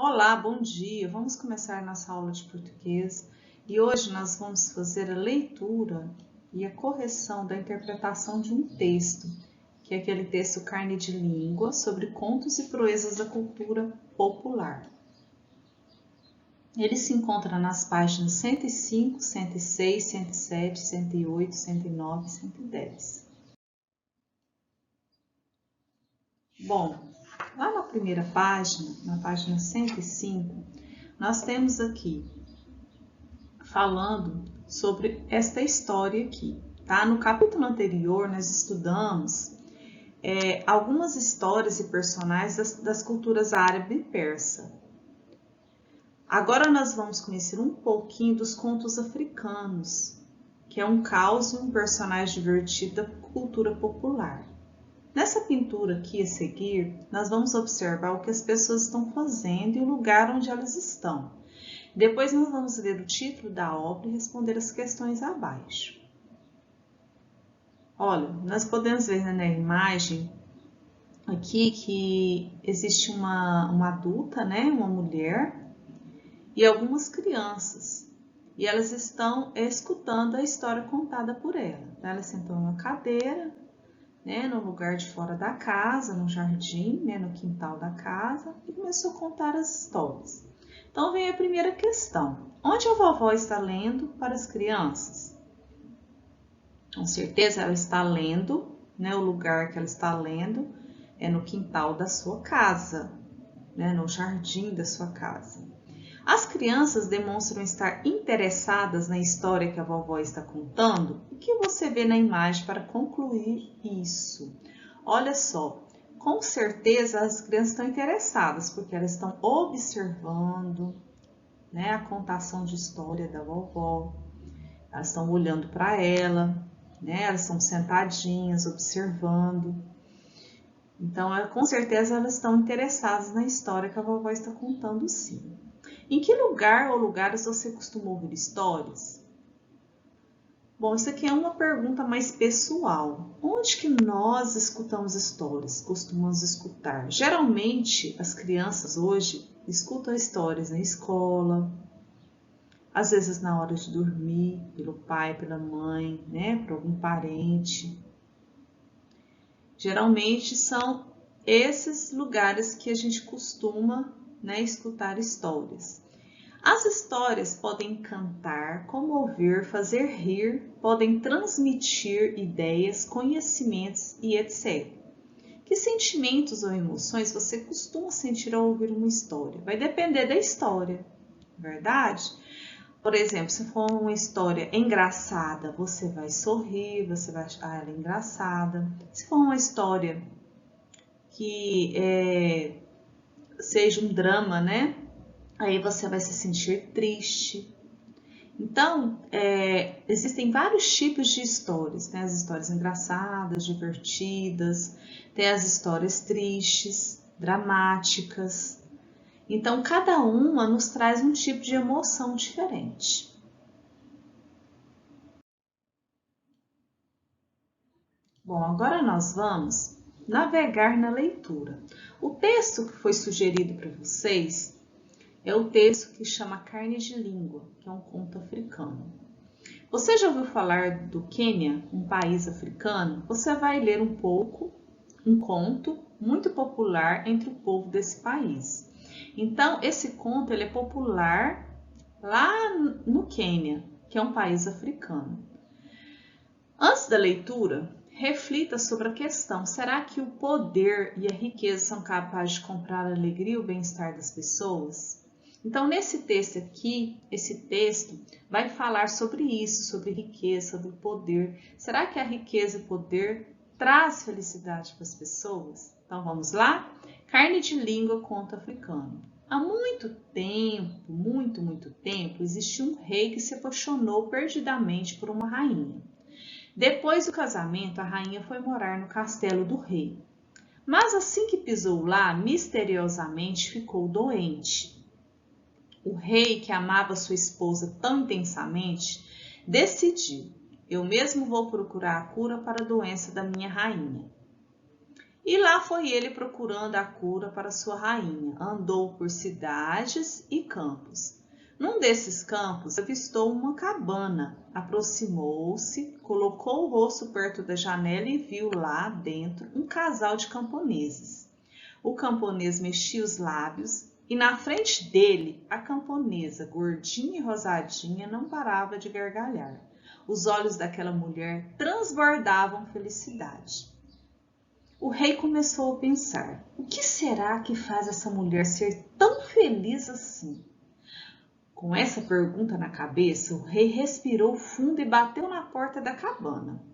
Olá, bom dia. Vamos começar nossa aula de português e hoje nós vamos fazer a leitura e a correção da interpretação de um texto, que é aquele texto Carne de Língua sobre contos e proezas da cultura popular. Ele se encontra nas páginas 105, 106, 107, 108, 109 e 110. Bom, lá na primeira página, na página 105, nós temos aqui falando sobre esta história aqui, tá? No capítulo anterior, nós estudamos algumas histórias e personagens das culturas árabe e persa. Agora nós vamos conhecer um pouquinho dos contos africanos, que é um caos e um personagem divertido da cultura popular. Nessa pintura aqui a seguir, nós vamos observar o que as pessoas estão fazendo e o lugar onde elas estão. Depois nós vamos ler o título da obra e responder as questões abaixo. Olha, nós podemos ver na imagem aqui que existe uma adulta, né, uma mulher e algumas crianças. E elas estão escutando a história contada por ela. Ela sentou numa cadeira, né, no lugar de fora da casa, no jardim, né, no quintal da casa, e começou a contar as histórias. Então vem a primeira questão. Onde a vovó está lendo para as crianças? Com certeza ela está lendo, né, o lugar que ela está lendo é no quintal da sua casa, né, no jardim da sua casa. As crianças demonstram estar interessadas na história que a vovó está contando. O que você vê na imagem para concluir isso? Olha só, com certeza as crianças estão interessadas, porque elas estão observando, né, a contação de história da vovó. Elas estão olhando para ela, né, elas estão sentadinhas, observando. Então, com certeza elas estão interessadas na história que a vovó está contando, sim. Em que lugar ou lugares você costuma ouvir histórias? Bom, isso aqui é uma pergunta mais pessoal. Onde que nós escutamos histórias? Costumamos escutar. Geralmente, as crianças hoje escutam histórias na escola, às vezes na hora de dormir, pelo pai, pela mãe, né, por algum parente. Geralmente são esses lugares que a gente costuma, né, escutar histórias. As histórias podem encantar, comover, fazer rir, podem transmitir ideias, conhecimentos e etc. Que sentimentos ou emoções você costuma sentir ao ouvir uma história? Vai depender da história, verdade? Por exemplo, se for uma história engraçada, você vai sorrir, você vai achar ela engraçada. Se for uma história que seja um drama, né? Aí você vai se sentir triste. Então, existem vários tipos de histórias, né? As histórias engraçadas, divertidas, tem as histórias tristes, dramáticas. Então, cada uma nos traz um tipo de emoção diferente. Bom, agora nós vamos navegar na leitura. O texto que foi sugerido para vocês é o texto que chama Carne de Língua, que é um conto africano. Você já ouviu falar do Quênia, um país africano? Você vai ler um conto muito popular entre o povo desse país. Então, esse conto ele é popular lá no Quênia, que é um país africano. Antes da leitura, reflita sobre a questão: será que o poder e a riqueza são capazes de comprar a alegria e o bem-estar das pessoas? Então, nesse texto aqui, esse texto vai falar sobre isso, sobre riqueza, sobre poder. Será que a riqueza e o poder traz felicidade para as pessoas? Então, vamos lá? Carne de Língua, conto africano. Há muito tempo, existiu um rei que se apaixonou perdidamente por uma rainha. Depois do casamento, a rainha foi morar no castelo do rei. Mas assim que pisou lá, misteriosamente ficou doente. O rei, que amava sua esposa tão intensamente, decidiu: eu mesmo vou procurar a cura para a doença da minha rainha. E lá foi ele procurando a cura para sua rainha. Andou por cidades e campos. Num desses campos, avistou uma cabana. Aproximou-se, colocou o rosto perto da janela e viu lá dentro um casal de camponeses. O camponês mexia os lábios e na frente dele, a camponesa, gordinha e rosadinha, não parava de gargalhar. Os olhos daquela mulher transbordavam felicidade. O rei começou a pensar: o que será que faz essa mulher ser tão feliz assim? Com essa pergunta na cabeça, o rei respirou fundo e bateu na porta da cabana.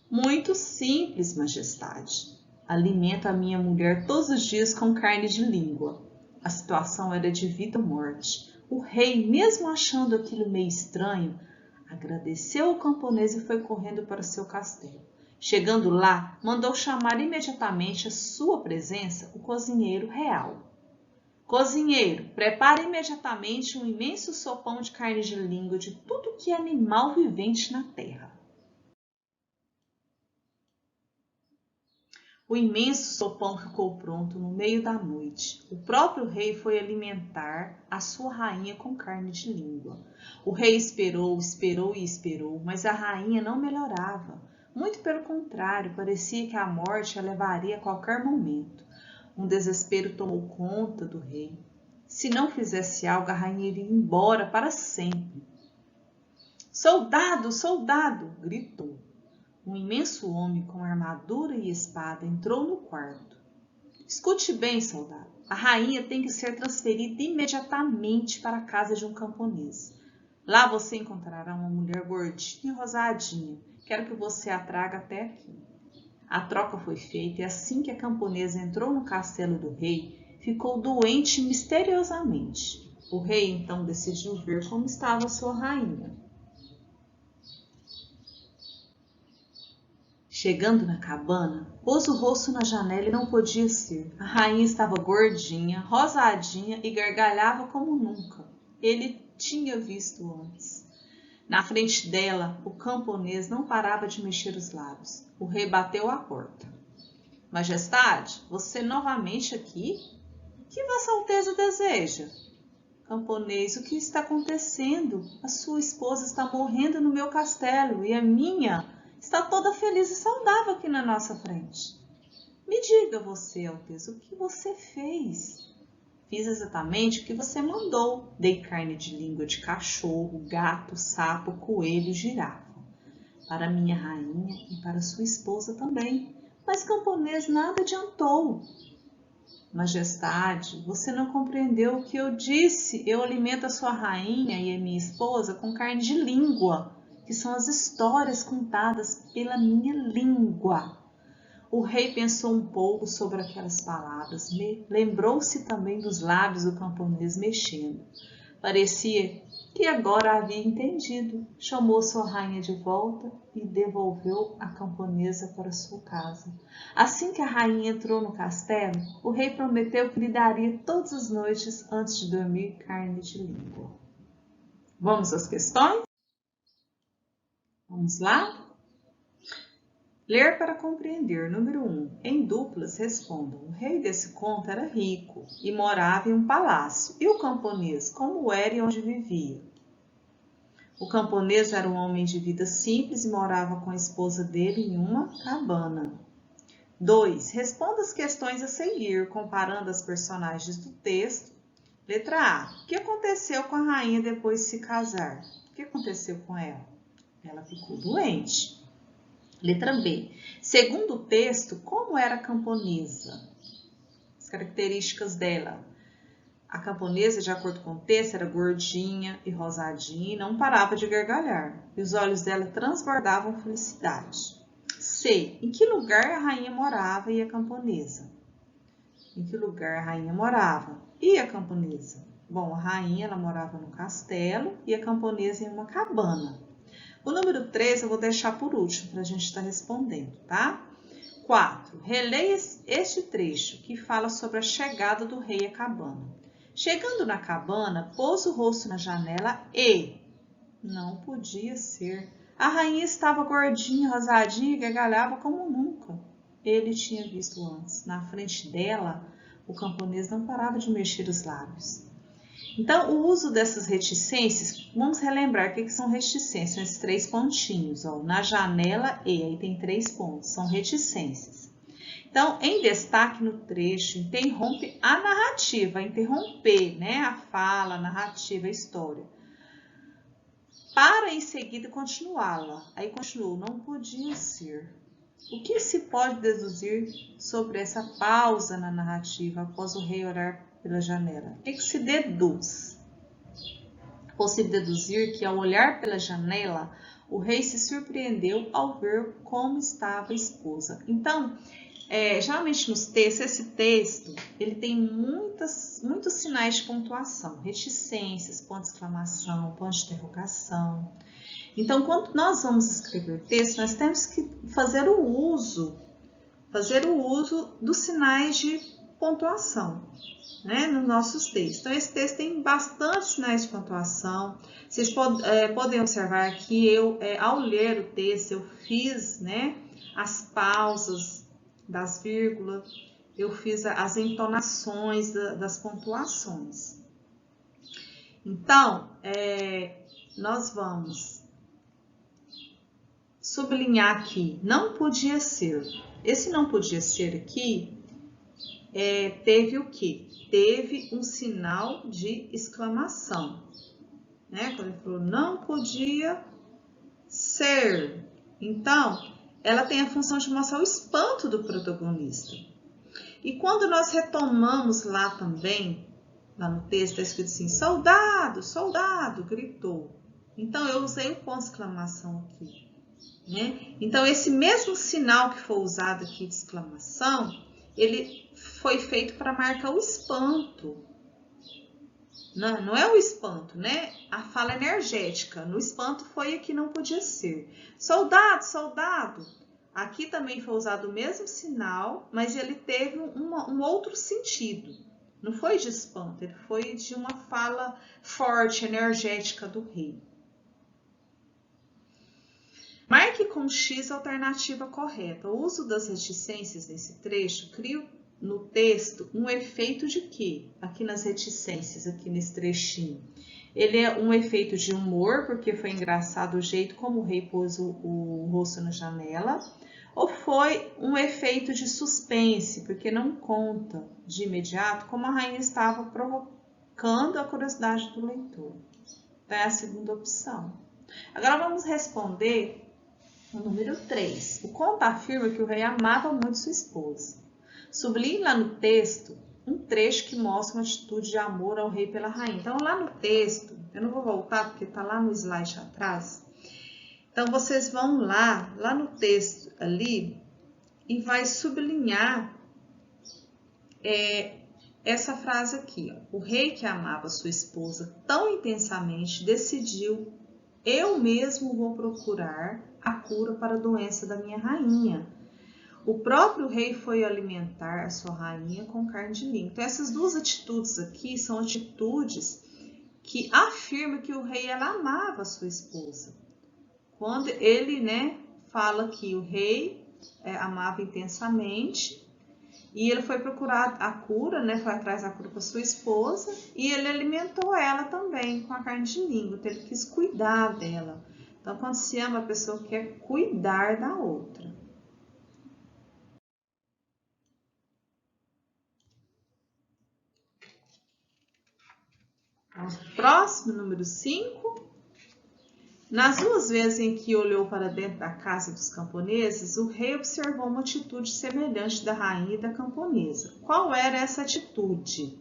Muito simples, majestade. Alimento a minha mulher todos os dias com carne de língua. A situação era de vida ou morte. O rei, mesmo achando aquilo meio estranho, agradeceu ao camponês e foi correndo para seu castelo. Chegando lá, mandou chamar imediatamente à sua presença o cozinheiro real. Cozinheiro, prepare imediatamente um imenso sopão de carne de língua de tudo que é animal vivente na terra. O imenso sopão ficou pronto no meio da noite. O próprio rei foi alimentar a sua rainha com carne de língua. O rei esperou, esperou e esperou, mas a rainha não melhorava. Muito pelo contrário, parecia que a morte a levaria a qualquer momento. Um desespero tomou conta do rei. Se não fizesse algo, a rainha iria embora para sempre. Soldado, soldado! Gritou. Um imenso homem com armadura e espada entrou no quarto. Escute bem, soldado. A rainha tem que ser transferida imediatamente para a casa de um camponês. Lá você encontrará uma mulher gordinha e rosadinha. Quero que você a traga até aqui. A troca foi feita e assim que a camponesa entrou no castelo do rei, ficou doente misteriosamente. O rei então decidiu ver como estava sua rainha. Chegando na cabana, pôs o rosto na janela e não podia ser. A rainha estava gordinha, rosadinha e gargalhava como nunca. Ele tinha visto antes. Na frente dela, o camponês não parava de mexer os lábios. O rei bateu à porta. Majestade, você novamente aqui? O que Vossa Alteza deseja? Camponês, o que está acontecendo? A sua esposa está morrendo no meu castelo e a minha está toda feliz e saudável aqui na nossa frente. Me diga você, Alteza, o que você fez? Fiz exatamente o que você mandou. Dei carne de língua de cachorro, gato, sapo, coelho, girafa. Para minha rainha e para sua esposa também. Mas camponês nada adiantou. Majestade, você não compreendeu o que eu disse. Eu alimento a sua rainha e a minha esposa com carne de língua, que são as histórias contadas pela minha língua. O rei pensou um pouco sobre aquelas palavras, lembrou-se também dos lábios do camponês mexendo. Parecia que agora havia entendido. Chamou sua rainha de volta e devolveu a camponesa para sua casa. Assim que a rainha entrou no castelo, o rei prometeu que lhe daria todas as noites, antes de dormir, carne de língua. Vamos às questões? Vamos lá? Ler para compreender. Número 1. Em duplas, respondam. O rei desse conto era rico e morava em um palácio. E o camponês, como era e onde vivia? O camponês era um homem de vida simples e morava com a esposa dele em uma cabana. 2. Responda as questões a seguir, comparando as personagens do texto. Letra A. O que aconteceu com a rainha depois de se casar? O que aconteceu com ela? Ela ficou doente. Letra B. Segundo o texto, como era a camponesa? As características dela. A camponesa, de acordo com o texto, era gordinha e rosadinha e não parava de gargalhar. E os olhos dela transbordavam felicidade. C. Em que lugar a rainha morava e a camponesa? Em que lugar a rainha morava e a camponesa? Bom, a rainha ela morava no castelo e a camponesa em uma cabana. O número 3 eu vou deixar por último para a gente estar respondendo, tá? 4. Releia este trecho que fala sobre a chegada do rei à cabana. Chegando na cabana, pôs o rosto na janela e... Não podia ser. A rainha estava gordinha, rosadinha e gargalhava como nunca. ele tinha visto antes. Na frente dela, o camponês não parava de mexer os lábios. Então, o uso dessas reticências, vamos relembrar o que são reticências, são esses 3 pontinhos, ó, na janela e, aí tem 3 pontos, são reticências. Então, em destaque no trecho, interrompe a narrativa, interromper, né, a fala, a narrativa, a história, para em seguida continuá-la. Aí continuou, não podia ser. O que se pode deduzir sobre essa pausa na narrativa após o rei olhar pela janela? O que se deduz? É possível deduzir que ao olhar pela janela, o rei se surpreendeu ao ver como estava a esposa. Então, geralmente nos textos, esse texto, ele tem muitos sinais de pontuação, reticências, ponto de exclamação, ponto de interrogação. Então, quando nós vamos escrever texto, nós temos que fazer o uso dos sinais de pontuação, né, nos nossos textos. Então, esse texto tem bastante sinais de pontuação. Vocês podem observar que eu, ao ler o texto, eu fiz, né, as pausas das vírgulas, eu fiz as entonações das pontuações. Então, nós vamos sublinhar aqui, não podia ser. Esse não podia ser aqui, teve o quê? Teve um sinal de exclamação, né? Quando ele falou, não podia ser. Então, ela tem a função de mostrar o espanto do protagonista. E quando nós retomamos lá também, lá no texto está escrito assim, soldado, soldado, gritou. Então, eu usei o ponto de exclamação aqui, né? Então, esse mesmo sinal que foi usado aqui de exclamação, ele foi feito para marcar o espanto. Não é o espanto, né? A fala energética. No espanto foi aqui não podia ser. Soldado, soldado. Aqui também foi usado o mesmo sinal, mas ele teve um outro sentido. Não foi de espanto, ele foi de uma fala forte, energética do rei. Marque com X a alternativa correta. O uso das reticências nesse trecho cria no texto um efeito de quê? Aqui nas reticências, aqui nesse trechinho. Ele é um efeito de humor, porque foi engraçado o jeito como o rei pôs o rosto na janela. Ou foi um efeito de suspense, porque não conta de imediato como a rainha estava provocando a curiosidade do leitor. Então é a segunda opção. Agora vamos responder o número 3. O conto afirma que o rei amava muito sua esposa. Sublinhe lá no texto um trecho que mostra uma atitude de amor ao rei pela rainha. Então, lá no texto, eu não vou voltar porque está lá no slide atrás. Então, vocês vão lá no texto ali e vai sublinhar essa frase aqui. Ó. O rei que amava sua esposa tão intensamente decidiu, eu mesmo vou procurar a cura para a doença da minha rainha. O próprio rei foi alimentar a sua rainha com carne de língua. Então, essas duas atitudes aqui são atitudes que afirmam que o rei amava a sua esposa. Quando ele, né, fala que o rei amava intensamente e ele foi procurar a cura, né, foi atrás da cura para sua esposa e ele alimentou ela também com a carne de língua. Então, ele quis cuidar dela. Então, quando se ama, a pessoa quer cuidar da outra. Próximo, número 5. Nas 2 vezes em que olhou para dentro da casa dos camponeses, o rei observou uma atitude semelhante da rainha e da camponesa. Qual era essa atitude?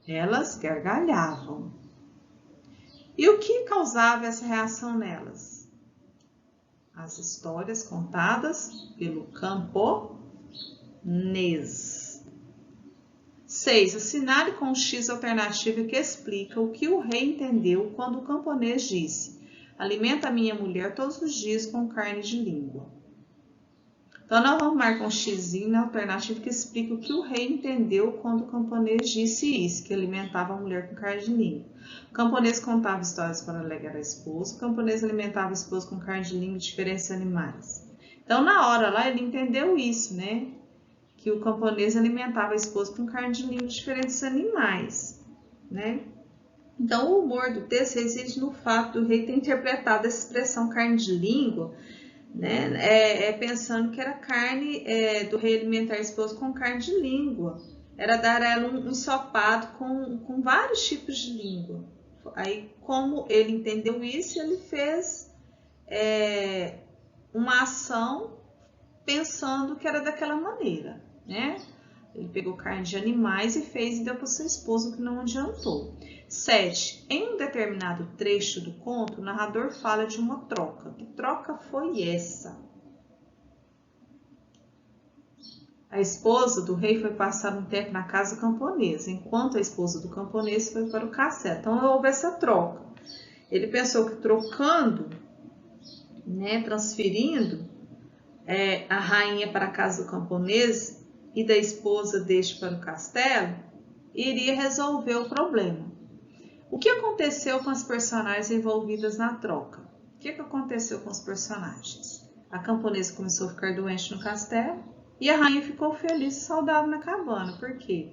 Elas gargalhavam. E o que causava essa reação nelas? As histórias contadas pelo camponês. 6. Assinale com X a alternativa que explica o que o rei entendeu quando o camponês disse: alimenta a minha mulher todos os dias com carne de língua. Então, nós vamos marcar um xizinho na alternativa que explica o que o rei entendeu quando o camponês disse isso, que alimentava a mulher com carne de língua. O camponês contava histórias para alegrar a esposa, o camponês alimentava a esposa com carne de língua e diferentes animais. Então, na hora lá, ele entendeu isso, né? Que o camponês alimentava a esposa com carne de língua de diferentes animais, né? Então, o humor do texto reside no fato do rei ter interpretado essa expressão carne de língua, né? Pensando que era carne do rei alimentar a esposa com carne de língua. Era dar a ela um ensopado com vários tipos de língua. Aí, como ele entendeu isso, ele fez uma ação pensando que era daquela maneira, né? Ele pegou carne de animais e fez e deu para sua esposa, o que não adiantou. 7. Em um determinado trecho do conto, o narrador fala de uma troca. Que troca foi essa? A esposa do rei foi passar um tempo na casa camponesa, enquanto a esposa do camponês foi para o castelo. Então, houve essa troca. Ele pensou que trocando, né, transferindo a rainha para a casa do camponês e da esposa deste para o castelo, iria resolver o problema. O que aconteceu com as personagens envolvidas na troca? O que aconteceu com os personagens? A camponesa começou a ficar doente no castelo e a rainha ficou feliz e saudável na cabana. Por quê?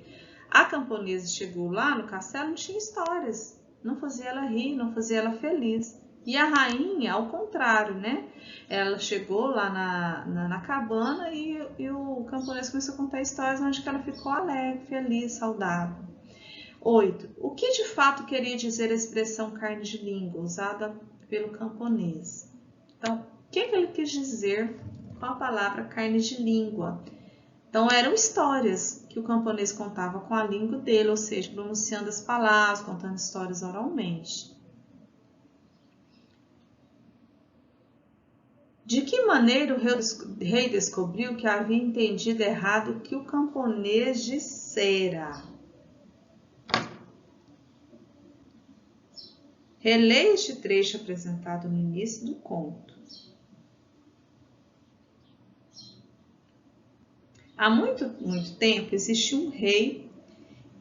A camponesa chegou lá no castelo e não tinha histórias. Não fazia ela rir, não fazia ela feliz. E a rainha, ao contrário, né? Ela chegou lá na cabana e o camponês começou a contar histórias onde ela ficou alegre, feliz, saudável. 8. O que de fato queria dizer a expressão carne de língua, usada pelo camponês? Então, o que ele quis dizer com a palavra carne de língua? Então, eram histórias que o camponês contava com a língua dele, ou seja, pronunciando as palavras, contando histórias oralmente. De que maneira o rei descobriu que havia entendido errado o que o camponês dissera? Releia este trecho apresentado no início do conto. Há muito tempo existiu um rei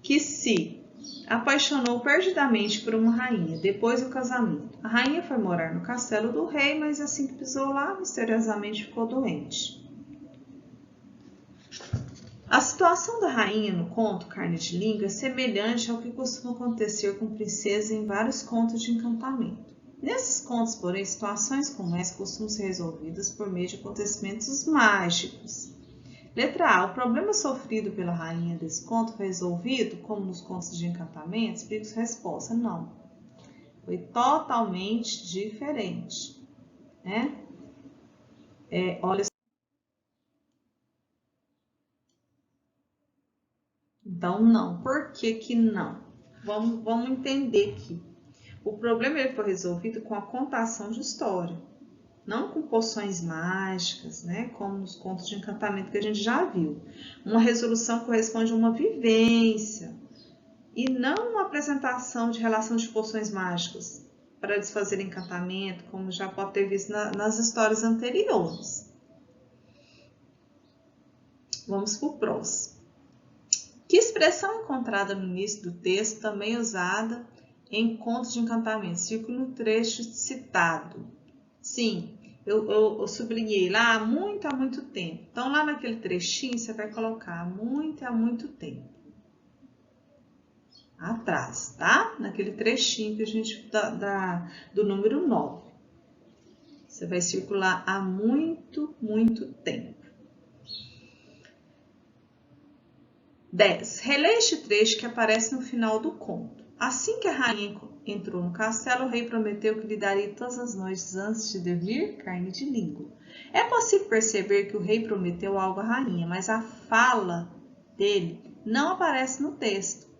que se apaixonou perdidamente por uma rainha depois do casamento. A rainha foi morar no castelo do rei, mas assim que pisou lá, misteriosamente ficou doente. A situação da rainha no conto Carne de Língua é semelhante ao que costuma acontecer com princesas em vários contos de encantamento. Nesses contos, porém, situações como essa costumam ser resolvidas por meio de acontecimentos mágicos. Letra A. O problema sofrido pela rainha desse conto foi resolvido, como nos contos de encantamento? Explica a resposta. Não. Foi totalmente diferente. Né? Olha. Então, não. Por que que não? Vamos entender aqui. O problema ele foi resolvido com a contação de história, não com poções mágicas, né? Como nos contos de encantamento que a gente já viu. Uma resolução corresponde a uma vivência e não uma apresentação de relação de poções mágicas para desfazer encantamento, como já pode ter visto nas histórias anteriores. Vamos para o próximo. Que expressão encontrada no início do texto também usada em contos de encantamento? Círculo no trecho citado. Sim, eu sublinhei lá há muito tempo. Então, lá naquele trechinho, você vai colocar há muito tempo. Atrás, tá? Naquele trechinho que a gente do número 9. Você vai circular há muito tempo. 10. Releia este trecho que aparece no final do conto. Assim que a rainha entrou no castelo, o rei prometeu que lhe daria todas as noites antes de dormir carne de língua. É possível perceber que o rei prometeu algo à rainha, mas a fala dele não aparece no texto.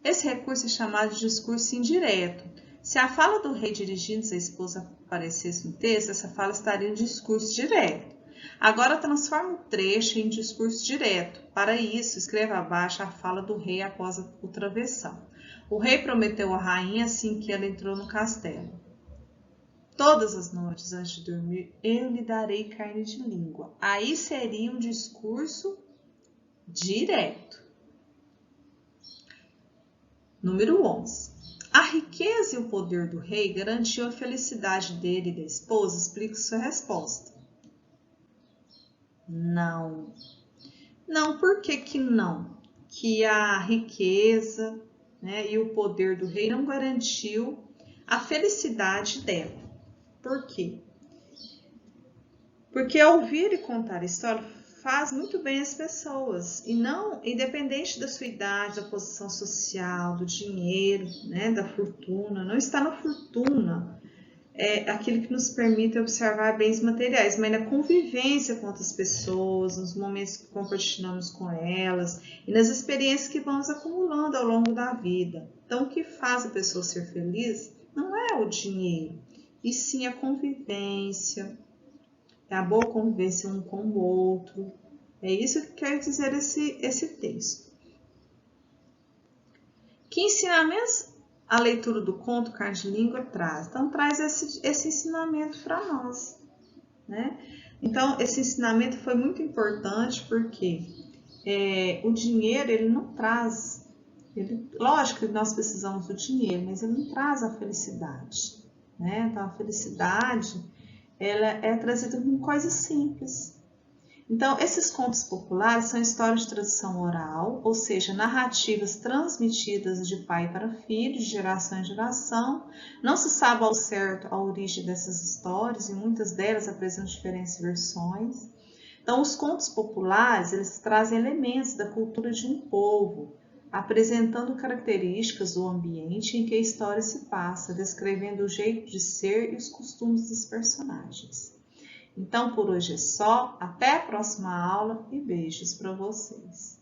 Esse recurso é chamado de discurso indireto. Se a fala do rei dirigindo-se à esposa aparecesse no texto, essa fala estaria em discurso direto. Agora transforma o trecho em discurso direto. Para isso, escreva abaixo a fala do rei após o travessão. O rei prometeu à rainha assim que ela entrou no castelo. Todas as noites antes de dormir, eu lhe darei carne de língua. Aí seria um discurso direto. Número 11. A riqueza e o poder do rei garantiu a felicidade dele e da esposa? Explique sua resposta. Não. Não, por que que não? Que a riqueza, né, e o poder do rei não garantiu a felicidade dela. Por quê? Porque ouvir e contar a história faz muito bem as pessoas, e não, independente da sua idade, da posição social, do dinheiro, né, da fortuna, não está na fortuna, é aquilo que nos permite observar bens materiais, mas na convivência com outras pessoas, nos momentos que compartilhamos com elas e nas experiências que vamos acumulando ao longo da vida. Então, o que faz a pessoa ser feliz não é o dinheiro, e sim a convivência, é a boa convivência um com o outro. É isso que quer dizer esse texto. Que ensinamentos a leitura do conto Carne de Língua traz? Então, traz esse ensinamento para nós, né? Então, esse ensinamento foi muito importante porque o dinheiro, ele não traz... lógico que nós precisamos do dinheiro, mas ele não traz a felicidade, né? Então, a felicidade, ela é trazida com coisas simples. Então, esses contos populares são histórias de tradição oral, ou seja, narrativas transmitidas de pai para filho, de geração em geração. Não se sabe ao certo a origem dessas histórias e muitas delas apresentam diferentes versões. Então, os contos populares, eles trazem elementos da cultura de um povo, apresentando características do ambiente em que a história se passa, descrevendo o jeito de ser e os costumes dos personagens. Então, por hoje é só. Até a próxima aula e beijos para vocês.